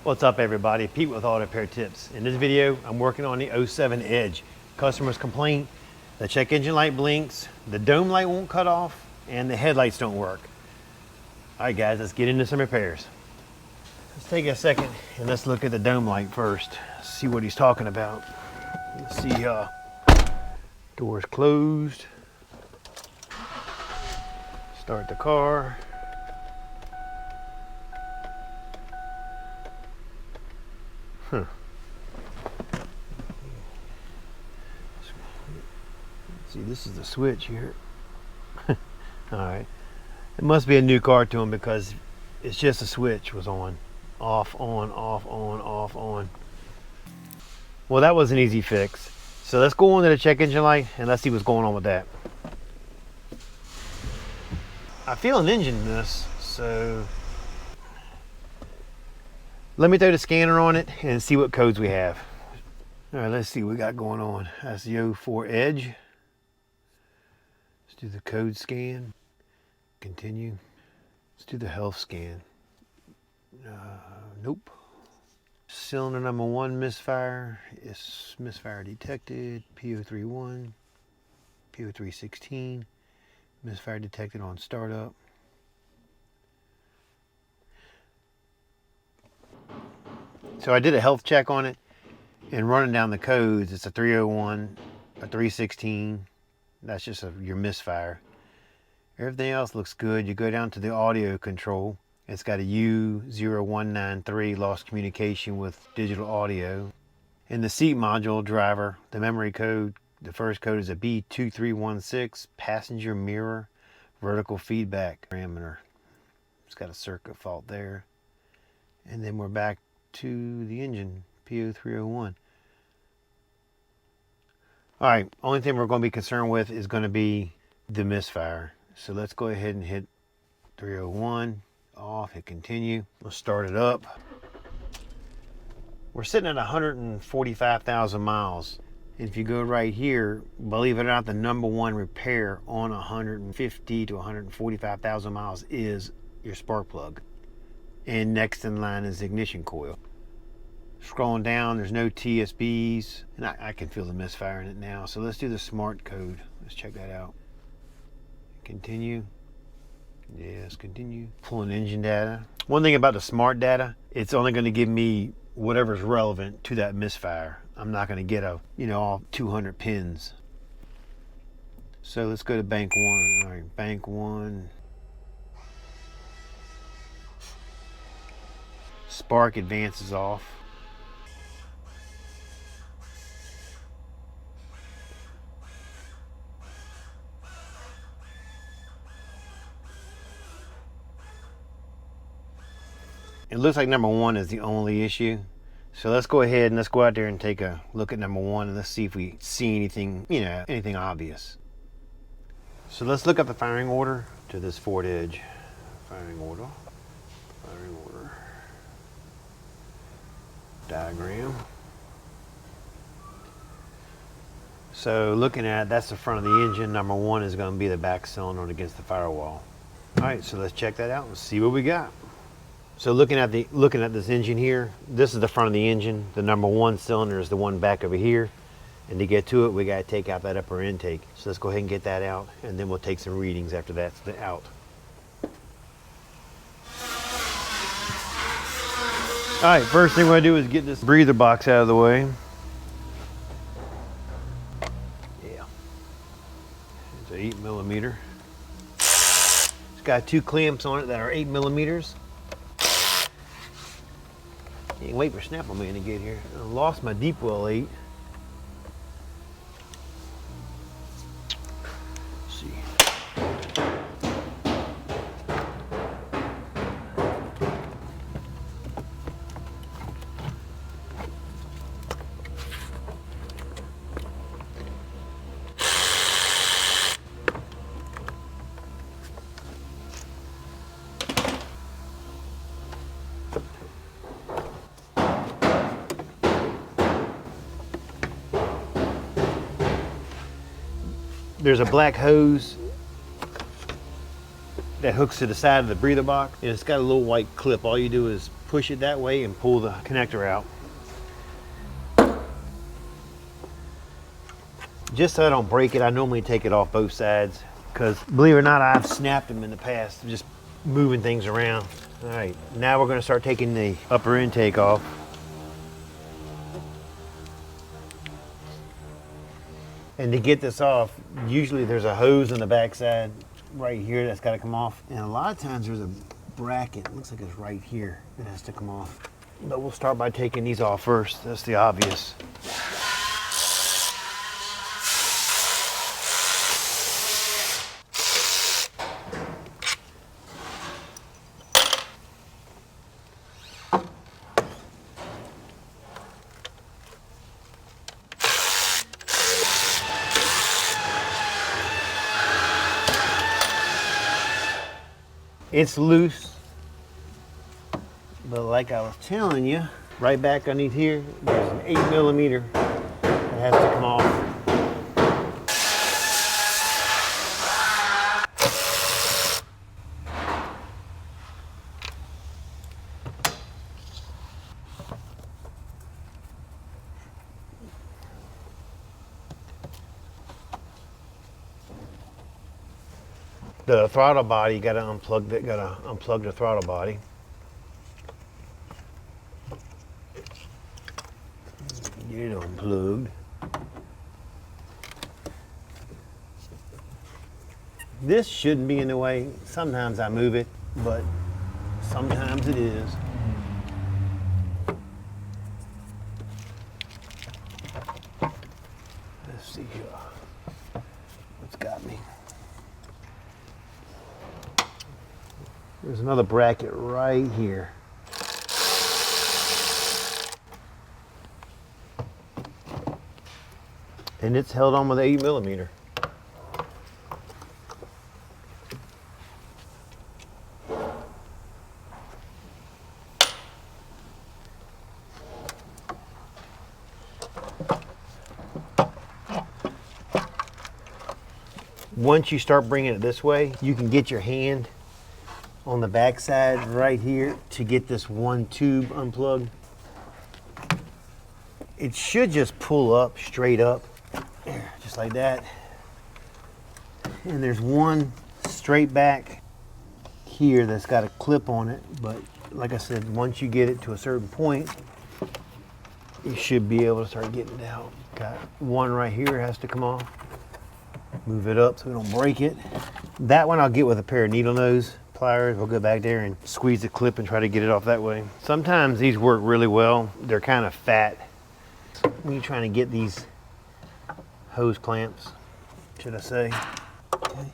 What's up everybody, Pete with Auto Repair Tips. In this video, I'm working on the 07 Edge. Customers complain, the check engine light blinks, the dome light won't cut off, and the headlights don't work. All right guys, let's get into some repairs. Let's take a second and let's look at the dome light first. See what he's talking about. Let's see, door's closed. Start the car. See, this is the switch here. All right, it must be a new car to him because it's just a switch was on, off, on, off, on, off, on. Well, that was an easy fix. So let's go on to the check engine light and let's see what's going on with that. I feel an engine in this, so let me throw the scanner on it and see what codes we have. All right, let's see what we got going on. That's the 04 Edge. Let's do the code scan. Continue. Let's do the health scan. Nope. Cylinder number 1 misfire. Is misfire detected. P031. P0316. Misfire detected on startup. So I did a health check on it and running down the codes, it's a 301, a 316. That's just your misfire. Everything else looks good. You go down to the audio control. It's got a U0193, lost communication with digital audio. In the seat module driver, the memory code, the first code is a B2316, passenger mirror, vertical feedback parameter. It's got a circuit fault there. And then we're back to the engine, P0301. All right, only thing we're going to be concerned with is going to be the misfire. So let's go ahead and hit 301, off, hit continue. We'll start it up. We're sitting at 145,000 miles. And if you go right here, believe it or not, the number one repair on 150 to 145,000 miles is your spark plug. And next in line is the ignition coil. Scrolling down, there's no TSBs, and I can feel the misfire in it now. So let's do the smart code. Let's check that out. Continue. Yes, continue. Pulling engine data. One thing about the smart data, it's only going to give me whatever's relevant to that misfire. I'm not going to get all 200 pins. So let's go to bank 1. All right, bank 1. Spark advances off. It looks like number 1 is the only issue. So let's go ahead and let's go out there and take a look at number 1 and let's see if we see anything, anything obvious. So let's look up the firing order to this Ford Edge. Firing order. Firing order. Diagram. So looking at it, that's the front of the engine. Number 1 is going to be the back cylinder against the firewall. All right, so let's check that out and see what we got. So looking at this engine here, this is the front of the engine. The number 1 cylinder is the one back over here. And to get to it, we got to take out that upper intake. So let's go ahead and get that out, and then we'll take some readings after that's out. All right, first thing we're gonna do is get this breather box out of the way. Yeah, it's an 8mm. It's got 2 clamps on it that are 8mm. Can't wait for Snapple Man to get here. I lost my deep well 8. Let's see. There's a black hose that hooks to the side of the breather box, and it's got a little white clip. All you do is push it that way and pull the connector out. Just so I don't break it, I normally take it off both sides, because believe it or not, I've snapped them in the past, just moving things around. All right, now we're going to start taking the upper intake off. And to get this off, usually there's a hose on the back side right here that's got to come off. And a lot of times there's a bracket, it looks like it's right here, that has to come off. But we'll start by taking these off first. That's the obvious. It's loose, but like I was telling you, right back underneath here, there's an 8mm that has to come off. The throttle body, you gotta unplug that, gotta unplug the throttle body. Get it unplugged. This shouldn't be in the way. Sometimes I move it, but sometimes it is. Let's see here. What's got me? There's another bracket right here. And it's held on with 8mm. Once you start bringing it this way, you can get your hand on the back side right here to get this one tube unplugged. It should just pull up, straight up, just like that. And there's one straight back here that's got a clip on it, but like I said, once you get it to a certain point, you should be able to start getting it out. Got one right here has to come off. Move it up so we don't break it. That one I'll get with a pair of needle nose pliers. We'll go back there and squeeze the clip and try to get it off that way. Sometimes these work really well. They're kind of fat when you're trying to get these hose clamps, should I say. Okay.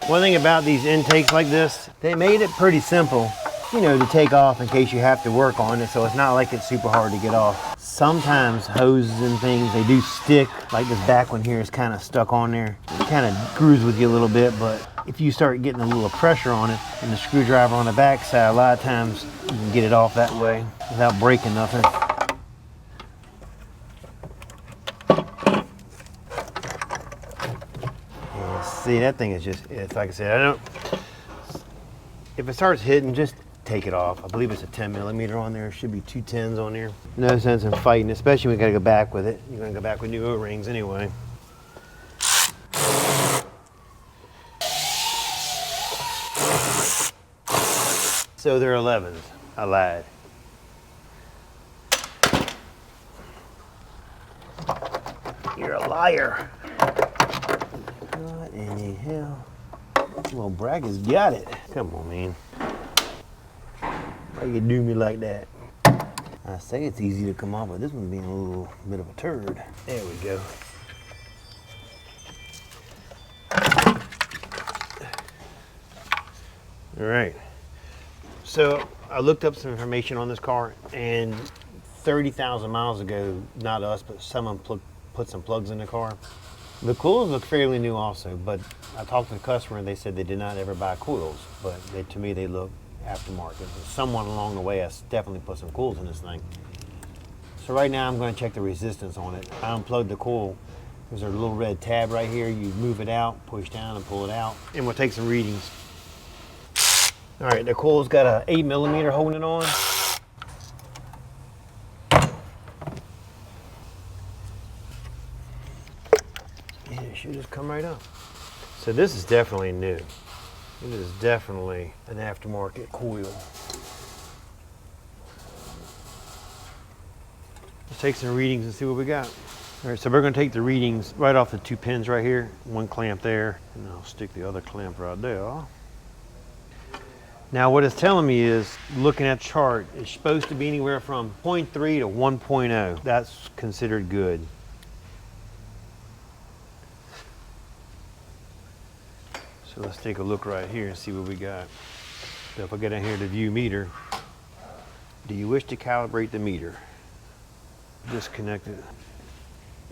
One thing about these intakes like this, they made it pretty simple, you know, to take off in case you have to work on it, so it's not like it's super hard to get off. Sometimes hoses and things, they do stick, like this back one here is kind of stuck on there. It kind of grooves with you a little bit, but if you start getting a little pressure on it and the screwdriver on the back side, a lot of times you can get it off that way without breaking nothing. Yeah, see, that thing is just, it's like I said, if it starts hitting, just take it off. I believe it's a 10mm on there. It should be 2 10s on there. No sense in fighting, especially when you gotta go back with it. You're gonna go back with new O-rings anyway. So they're 11s. I lied. You're a liar. What in the hell? Well, Bragg's got it. Come on, man. Why you do me like that? I say it's easy to come off, but this one's being a little bit of a turd. There we go. All right. So I looked up some information on this car, and 30,000 miles ago, not us, but someone put some plugs in the car. The coils look fairly new also, but I talked to the customer and they said they did not ever buy coils, but to me they look aftermarket. Someone along the way has definitely put some coils in this thing. So right now I'm going to check the resistance on it. I unplugged the coil. There's a little red tab right here. You move it out, push down and pull it out, and we'll take some readings. All right, the coil's got a 8mm holding it on. And it should just come right up. So this is definitely new. It is definitely an aftermarket coil. Let's take some readings and see what we got. All right, so we're going to take the readings right off the 2 pins right here, 1 clamp there, and I'll stick the other clamp right there. Now what it's telling me is, looking at the chart, it's supposed to be anywhere from 0.3 to 1.0. That's considered good. So let's take a look right here and see what we got. So if I get in here to view meter, do you wish to calibrate the meter? Disconnect it.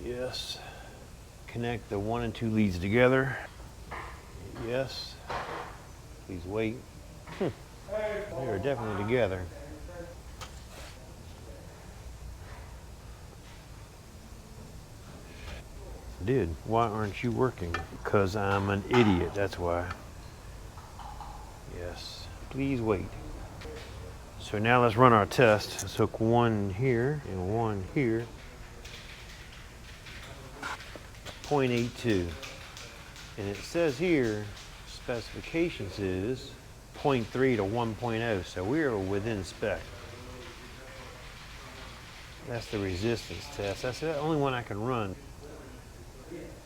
Yes. Connect the 1 and 2 leads together. Yes. Please wait. They are definitely together. Dude, why aren't you working? Because I'm an idiot, that's why. Yes. Please wait. So now let's run our test. Let's hook 1 here and 1 here. 0.82. And it says here, specifications is 0.3 to 1.0, so we're within spec. That's the resistance test. That's the only one I can run.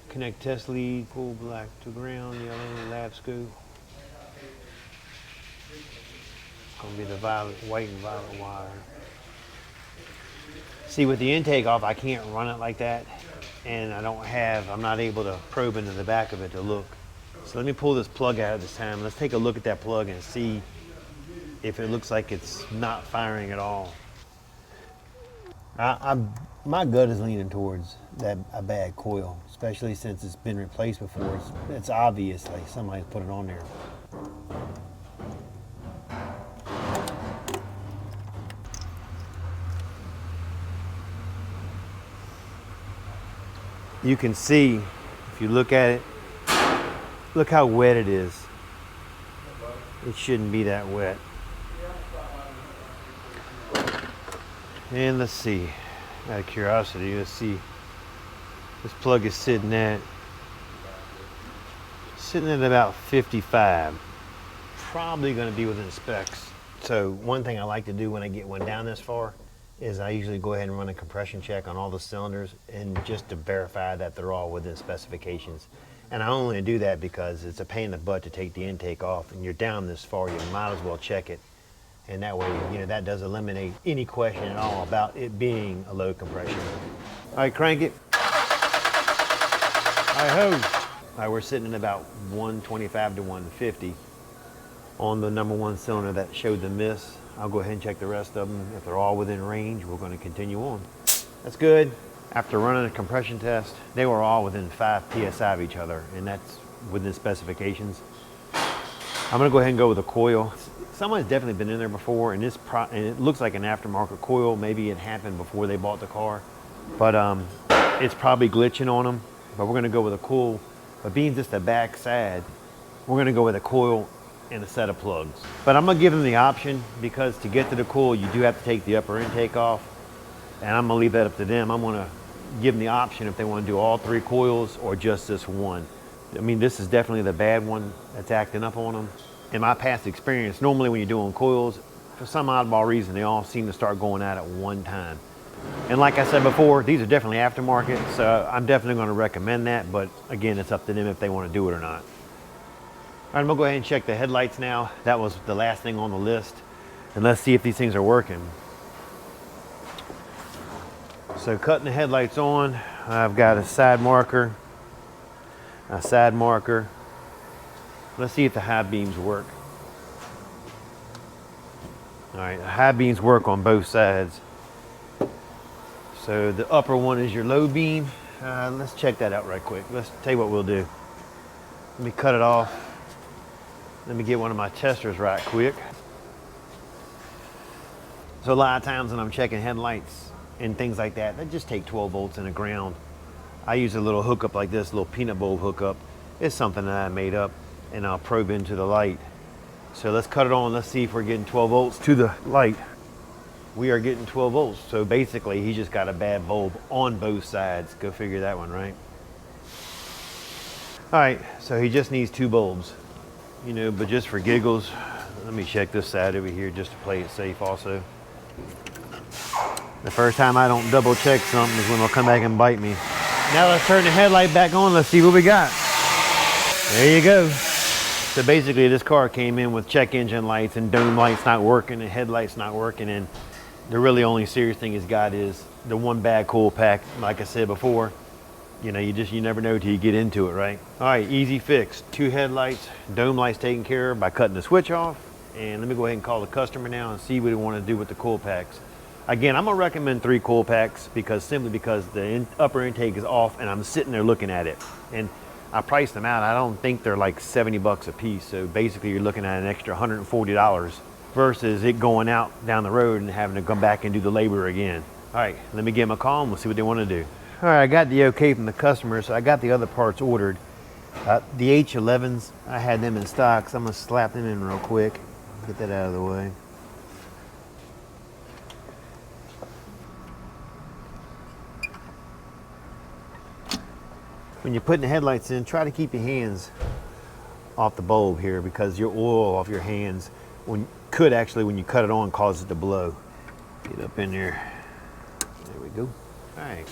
Connect test lead, full black to ground, yellow, lab scope. Gonna be the violet, white and violet wire. See, with the intake off, I can't run it like that, and I'm not able to probe into the back of it to look. So let me pull this plug out at this time. Let's take a look at that plug and see if it looks like it's not firing at all. My gut is leaning towards a bad coil, especially since it's been replaced before. It's obvious, like somebody's put it on there. You can see, if you look at it, look how wet it is. It shouldn't be that wet. And let's see, out of curiosity, let's see. This plug is sitting at about 55. Probably going to be within specs. So one thing I like to do when I get one down this far is I usually go ahead and run a compression check on all the cylinders, and just to verify that they're all within specifications. And I only do that because it's a pain in the butt to take the intake off, and you're down this far, you might as well check it. And that way, that does eliminate any question at all about it being a low compression. All right, crank it. Hi-ho. All right, we're sitting at about 125 to 150 on the number 1 cylinder that showed the miss. I'll go ahead and check the rest of them. If they're all within range, we're going to continue on. That's good. After running a compression test, they were all within 5 psi of each other, and that's within specifications. I'm going to go ahead and go with a coil. Someone's definitely been in there before, and it looks like an aftermarket coil. Maybe it happened before they bought the car, but it's probably glitching on them. But we're going to go with a coil. But being just the back side, we're going to go with a coil and a set of plugs. But I'm going to give them the option, because to get to the coil, you do have to take the upper intake off, and I'm going to leave that up to them. I'm going to give them the option if they want to do all 3 coils or just this one. I mean, this is definitely the bad one that's acting up on them. In my past experience, normally when you're doing coils, for some oddball reason, they all seem to start going out at one time. And like I said before, these are definitely aftermarket, so I'm definitely going to recommend that, but again, it's up to them if they want to do it or not. All right, I'm going to go ahead and check the headlights now. That was the last thing on the list, and let's see if these things are working. So cutting the headlights on, I've got a side marker, a side marker. Let's see if the high beams work. All right, the high beams work on both sides. So the upper one is your low beam. Let's check that out right quick. Let's tell you what we'll do. Let me cut it off. Let me get one of my testers right quick. So a lot of times when I'm checking headlights and things like that, they just take 12 volts in the ground. I use a little hookup like this, a little peanut bowl hookup. It's something that I made up, and I'll probe into the light. So let's cut it on. Let's see if we're getting 12 volts to the light. We are getting 12 volts. So basically he just got a bad bulb on both sides. Go figure that one, right? All right, so he just needs 2 bulbs, you know, but just for giggles, let me check this side over here just to play it safe also. The first time I don't double check something is when they'll come back and bite me. Now let's turn the headlight back on. Let's see what we got. There you go. So basically this car came in with check engine lights and dome lights not working and headlights not working, and the really only serious thing it's got is the one bad coil pack. Like I said before, you know, you never know till you get into it, right? All right, easy fix. 2 headlights, dome lights taken care of by cutting the switch off. And let me go ahead and call the customer now and see what they want to do with the coil packs. Again, I'm gonna recommend 3 coil packs simply because the upper intake is off and I'm sitting there looking at it. And I priced them out. I don't think they're like 70 bucks a piece. So basically you're looking at an extra $140 versus it going out down the road and having to come back and do the labor again. All right, let me give them a call and we'll see what they want to do. All right, I got the okay from the customer, so I got the other parts ordered. The H11s, I had them in stock, so I'm gonna slap them in real quick. Get that out of the way. When you're putting the headlights in, try to keep your hands off the bulb here because your oil off your hands could actually, when you cut it on, cause it to blow. Get up in there. There we go. All right.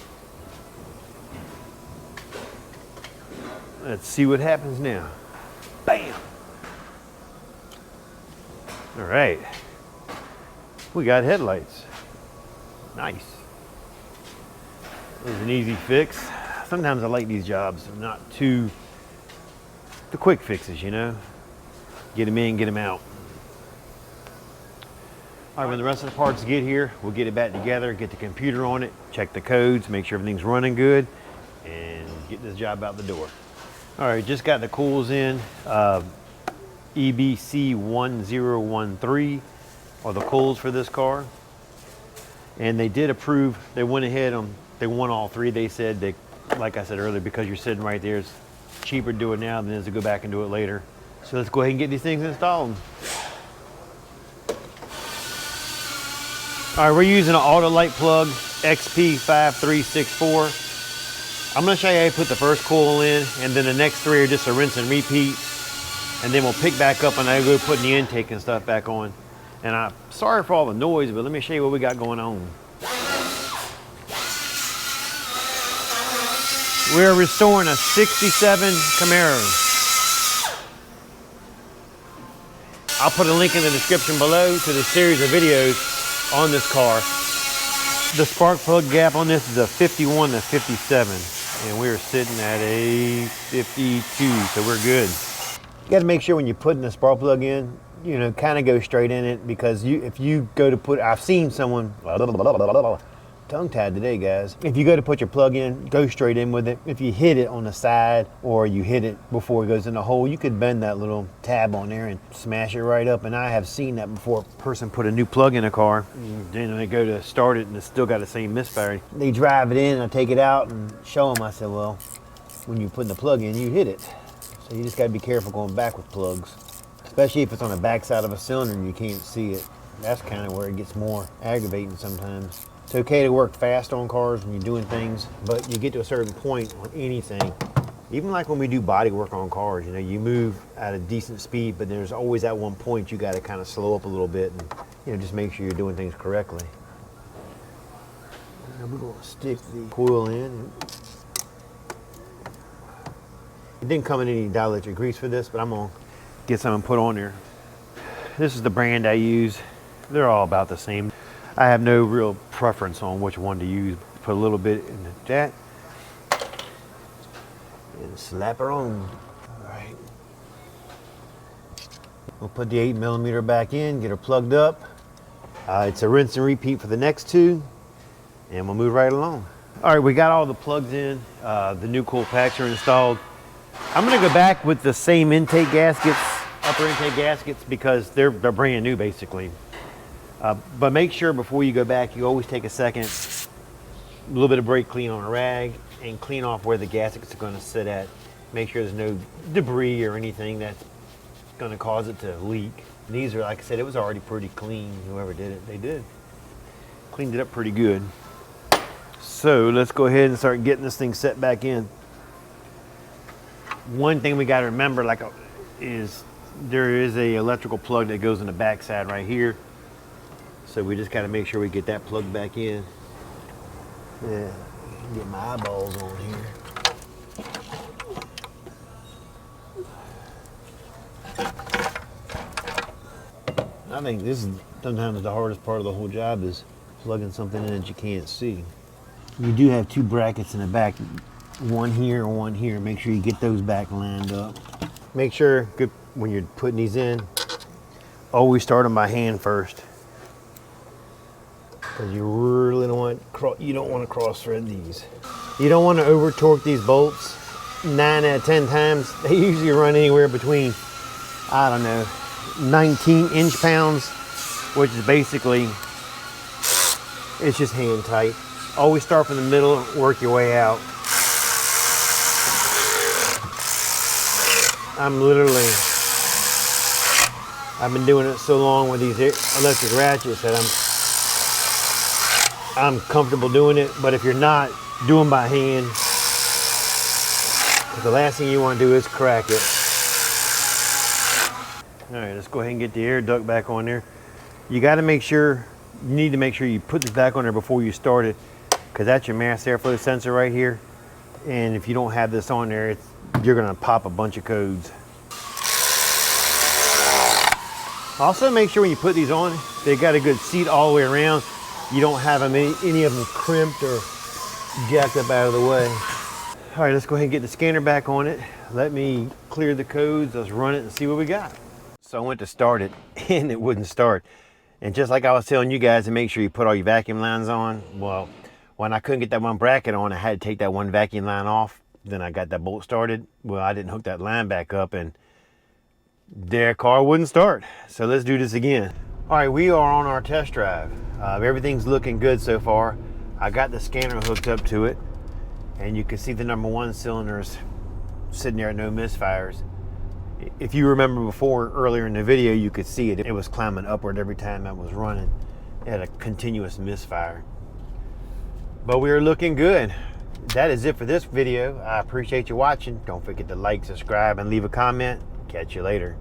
Let's see what happens now. Bam! All right. We got headlights. Nice. It was an easy fix. Sometimes I like these jobs. They're not the quick fixes, you know? Get them in, get them out. All right, when the rest of the parts get here, we'll get it back together, get the computer on it, check the codes, make sure everything's running good, and get this job out the door. All right, just got the coils in. EBC 1013 are the coils for this car. And they did approve, they went ahead and they won all 3. They said, like I said earlier, because you're sitting right there, it's cheaper to do it now than it is to go back and do it later. So let's go ahead and get these things installed. All right, we're using an auto light plug, XP5364. I'm gonna show you how you put the first coil in, and then the next 3 are just a rinse and repeat. And then we'll pick back up and I'll go putting the intake and stuff back on. And I'm sorry for all the noise, but let me show you what we got going on. We're restoring a 67 Camaro. I'll put a link in the description below to the series of videos on this car. The spark plug gap on this is a 51 to 57. And we're sitting at a 52, so we're good. You got to make sure when you're putting the spark plug in, you know, kind of go straight in it, because if you go to put, I've seen someone, tongue-tied today, guys. If you go to put your plug in, go straight in with it. If you hit it on the side or you hit it before it goes in the hole, you could bend that little tab on there and smash it right up. And I have seen that before. A person put a new plug in a car, and then they go to start it and it's still got the same misfire. They drive it in and I take it out and show them. I said, well, when you're putting the plug in, you hit it. So you just got to be careful going back with plugs, especially if it's on the back side of a cylinder and you can't see it. That's kind of where it gets more aggravating sometimes. It's okay to work fast on cars when you're doing things, but you get to a certain point on anything. Even like when we do body work on cars, you know, you move at a decent speed, but there's always at one point you got to kind of slow up a little bit and, you know, just make sure you're doing things correctly. Now we're going to stick the coil in. It didn't come in any dielectric grease for this, but I'm going to get something put on there. This is the brand I use. They're all about the same. I have no real preference on which one to use. Put a little bit in that and slap her on. All right. We'll put the 8mm back in, get her plugged up. It's a rinse and repeat for the next 2, and we'll move right along. All right, we got all the plugs in. The new coil packs are installed. I'm gonna go back with the same intake gaskets, upper intake gaskets, because they're brand new basically. But make sure before you go back, you always take a second, a little bit of brake clean on a rag, and clean off where the gaskets are going to sit at. Make sure there's no debris or anything that's going to cause it to leak. And these are, like I said, it was already pretty clean. Whoever did it, they did. Cleaned it up pretty good. So let's go ahead and start getting this thing set back in. One thing we got to remember, is there is a electrical plug that goes in the backside right here. So we just got to make sure we get that plugged back in. Yeah, get my eyeballs on here. I think this is sometimes the hardest part of the whole job, is plugging something in that you can't see. You do have two brackets in the back, one here and one here. Make sure you get those back lined up. Make sure when you're putting these in, always start them by hand first, because you really don't want to cross thread these. You don't want to over torque these bolts. 9 out of 10 times they usually run anywhere between, I don't know, 19 inch-pounds, which is basically, it's just hand tight. Always start from the middle and work your way out. I've been doing it so long with these electric ratchets that I'm comfortable doing it. But if you're not, do them by hand. The last thing you want to do is crack it. All right, let's go ahead and get the air duct back on there. You need to make sure you put this back on there before you start it, because that's your mass airflow sensor right here. And if you don't have this on there, you're gonna pop a bunch of codes. Also, make sure when you put these on, they got a good seat all the way around. You don't have any of them crimped or jacked up out of the way. All right, let's go ahead and get the scanner back on it. Let me clear the codes. Let's run it and see what we got. So I went to start it and it wouldn't start. And just like I was telling you guys to make sure you put all your vacuum lines on, well, when I couldn't get that one bracket on, I had to take that one vacuum line off. Then I got that bolt started. Well, I didn't hook that line back up and their car wouldn't start. So let's do this again. All right, we are on our test drive. Everything's looking good so far. I got the scanner hooked up to it, and you can see the number 1 cylinders sitting there, no misfires. If you remember before, earlier in the video, you could see it. It was climbing upward every time I was running. It had a continuous misfire. But we are looking good. That is it for this video. I appreciate you watching. Don't forget to like, subscribe, and leave a comment. Catch you later.